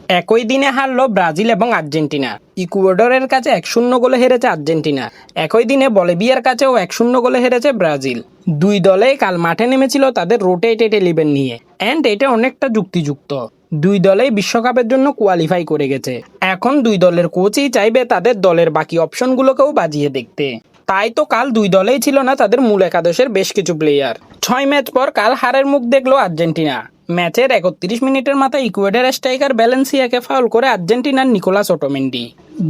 একই দিনে হারলো ব্রাজিল এবং আর্জেন্টিনা। ইকুয়েডরের কাছে 1-0 গোলে হেরেছে আর্জেন্টিনা। একই দিনে বলিভিয়ার কাছেও 1-0 গোলে হেরেছে ব্রাজিল। দুই দলেই কাল মাঠে নেমেছিল তাদের রোটেটেড 11 নিয়ে, অ্যান্ড এটা অনেকটা যুক্তিযুক্ত। দুই দলেই বিশ্বকাপের জন্য কোয়ালিফাই করে গেছে। এখন দুই দলের কোচই চাইবে তাদের দলের বাকি অপশনগুলোকেও বাজিয়ে দেখতে। তাই তো কাল দুই দলেই ছিল না তাদের মূল একাদশের বেশ কিছু প্লেয়ার। 6 ম্যাচ পর কাল হারের মুখ দেখলো আর্জেন্টিনা। ম্যাচের 31 মিনিটের মাথায় ইকুয়েডর স্ট্রাইকার ভ্যালেন্সিয়াকে ফাউল করে আর্জেন্টিনার নিকোলাস ওটোমেন্ডি,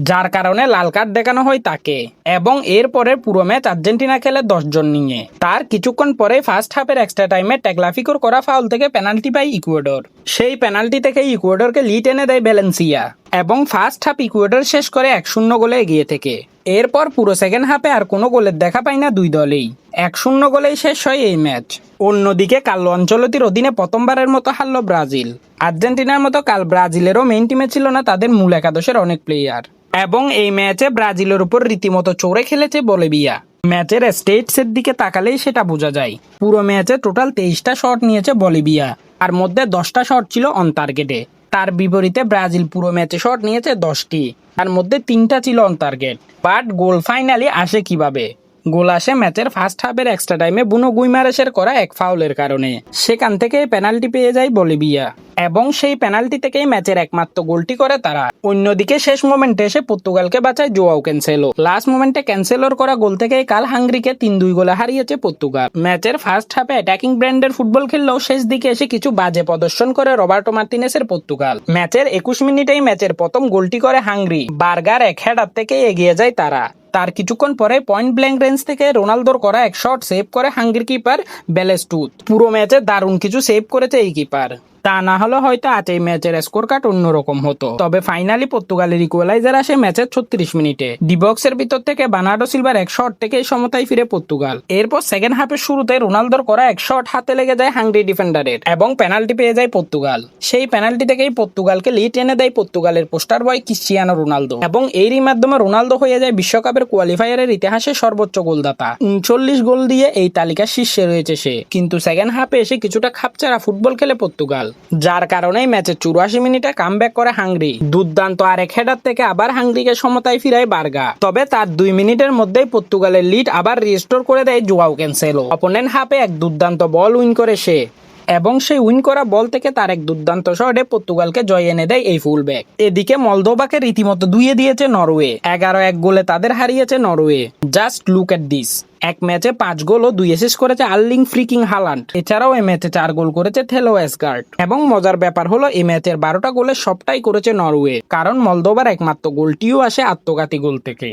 যার কারণে লাল কার্ড দেখানো হয় তাকে। এবং এরপরে পুরো ম্যাচ আর্জেন্টিনা খেলে 10 জন নিয়ে। তার কিছুক্ষণ পরে ফার্স্ট হাফের এক্সট্রা টাইমে ট্যাগলাফিকোর করা ফাউল থেকে পেনাল্টি পায় ইকুয়েডর। সেই পেনাল্টি থেকে ইকুয়েডরকে লিড এনে দেয় ভ্যালেন্সিয়া এবং ফার্স্ট হাফ ইকুয়েডর শেষ করে 1-0 গোলে এগিয়ে থেকে। এরপর পুরো সেকেন্ড হাফে আর কোনো গোলের দেখা পায় না দুই দলেই। 1-0 গোলেই শেষ হয় এই ম্যাচ। অন্যদিকে কার্লো আনচেলত্তির অধীনে প্রথমবারের মতো হারলো ব্রাজিল। আর্জেন্টিনার মতো কাল ব্রাজিলেরও মেইন টিমে ছিল না তাদের মূল একাদশের অনেক প্লেয়ার, এবং এই ম্যাচে ব্রাজিলের উপর রীতিমতো চড়ে খেলেছে বলিভিয়া। ম্যাচের স্টেটসের দিকে তাকালেই সেটা বোঝা যায়। পুরো ম্যাচে টোটাল 23টা শট নিয়েছে বলিভিয়া, আর মধ্যে 10টা শট ছিল অন টার্গেটে। তার বিপরীতে ব্রাজিল পুরো ম্যাচে শট নিয়েছে 10টি, তার মধ্যে 3টা ছিল on target. But goal finally আসে কিভাবে? গোল আসে ম্যাচের ফার্স্ট হাফের এক্সট্রা টাইমে বুনো গুইমারেসের করা এক ফাউলের কারণে। সেখান থেকে পেনাল্টি পেয়ে যায় বলিভিয়া, এবং সেই পেনাল্টি থেকেই ম্যাচের একমাত্র গোলটি করে তারা। অন্যদিকে শেষ মোমেন্টে এসে পর্তুগালকে বাঁচায় জোয়াও ক্যানসেলো। লাস্ট মোমেন্টে ক্যানসেলোর করা গোল থেকেই কাল হাঙ্গেরিকে 3-2 গোলে হারিয়েছে পর্তুগাল। ম্যাচের ফার্স্ট হাফে অ্যাটাকিং ব্র্যান্ডের ফুটবল খেললেও শেষ দিকে এসে কিছু বাজে প্রদর্শন করে রবার্টো মার্টিনেসের পর্তুগাল। ম্যাচের 21 মিনিটেই ম্যাচের প্রথম গোলটি করে হাঙ্গেরি। বার্গার এক হেডার থেকে এগিয়ে যায় তারা। তার কিছুক্ষণ পরে পয়েন্ট ব্ল্যাঙ্ক রেঞ্জ থেকে রোনালদোর করা এক শট সেভ করে হাঙ্গেরির কিপার বেলেস্টুত। পুরো ম্যাচে দারুণ কিছু সেভ করেছে এই কিপার। তা না হলে হয়তো আজ এই ম্যাচের স্কোর কার্ড অন্যরকম হতো। তবে ফাইনালি পর্তুগালের ইকুয়ালাইজার আসে ম্যাচের 36 মিনিটে। ডিবক্সের ভিতর থেকে বার্নার্ডো সিলভার এক শট থেকে সমতায় ফিরে পর্তুগাল। এরপর সেকেন্ড হাফের শুরুতে রোনালদোর করা এক শট হাতে লেগে যায় হাঙ্গেরি ডিফেন্ডারের, এবং পেনাল্টি পেয়ে যায় পর্তুগাল। সেই পেনাল্টি থেকেই পর্তুগালকে লিড এনে দেয় পর্তুগালের পোস্টার বয় ক্রিশ্চিয়ানো রোনালদো, এবং এরই মাধ্যমে রোনালদো হয়ে যায় বিশ্বকাপের কোয়ালিফায়ারের ইতিহাসে সর্বোচ্চ গোলদাতা। 39 গোল দিয়ে এই তালিকার শীর্ষে রয়েছে সে। কিন্তু সেকেন্ড হাফে এসে কিছুটা খাপচারা ফুটবল খেলে পর্তুগাল, যার কারণে ম্যাচের 84 মিনিটে কামব্যাক করে হাঙ্গেরি। দুর্দান্ত আরেক হেডার থেকে আবার হাঙ্গেরিকে সমতায় ফিরায় বার্গা। তবে তার 2 মিনিটের মধ্যেই পর্তুগালের লিড আবার রিস্টোর করে দেয় জোয়াও ক্যানসেলো। অপোনেন্ট হাফে এক দুর্দান্ত বল উইন করে সে, এবং সেই উইন করা বল থেকে তার এক দুর্দান্ত শটে পর্তুগালকে জয় এনে দেয় এই ফুলব্যাক। এদিকে মলদোভাকে রীতিমতো ধুয়ে দিয়েছে নরওয়ে। 11-1 গোলে তাদের হারিয়েছে Norway. Just look at this. এক ম্যাচে 5 গোল ও 2 অ্যাসিস্ট করেছে আর্লিং ফ্রিকিং হালান্ড। এছাড়াও এই ম্যাচে 4 গোল করেছে থেলো এসগার্ড। এবং মজার ব্যাপার হলো এই ম্যাচের 12টা গোলের সবটাই করেছে নরওয়ে, কারণ মলদোভার একমাত্র গোলটিও আসে আত্মঘাতী গোল থেকে।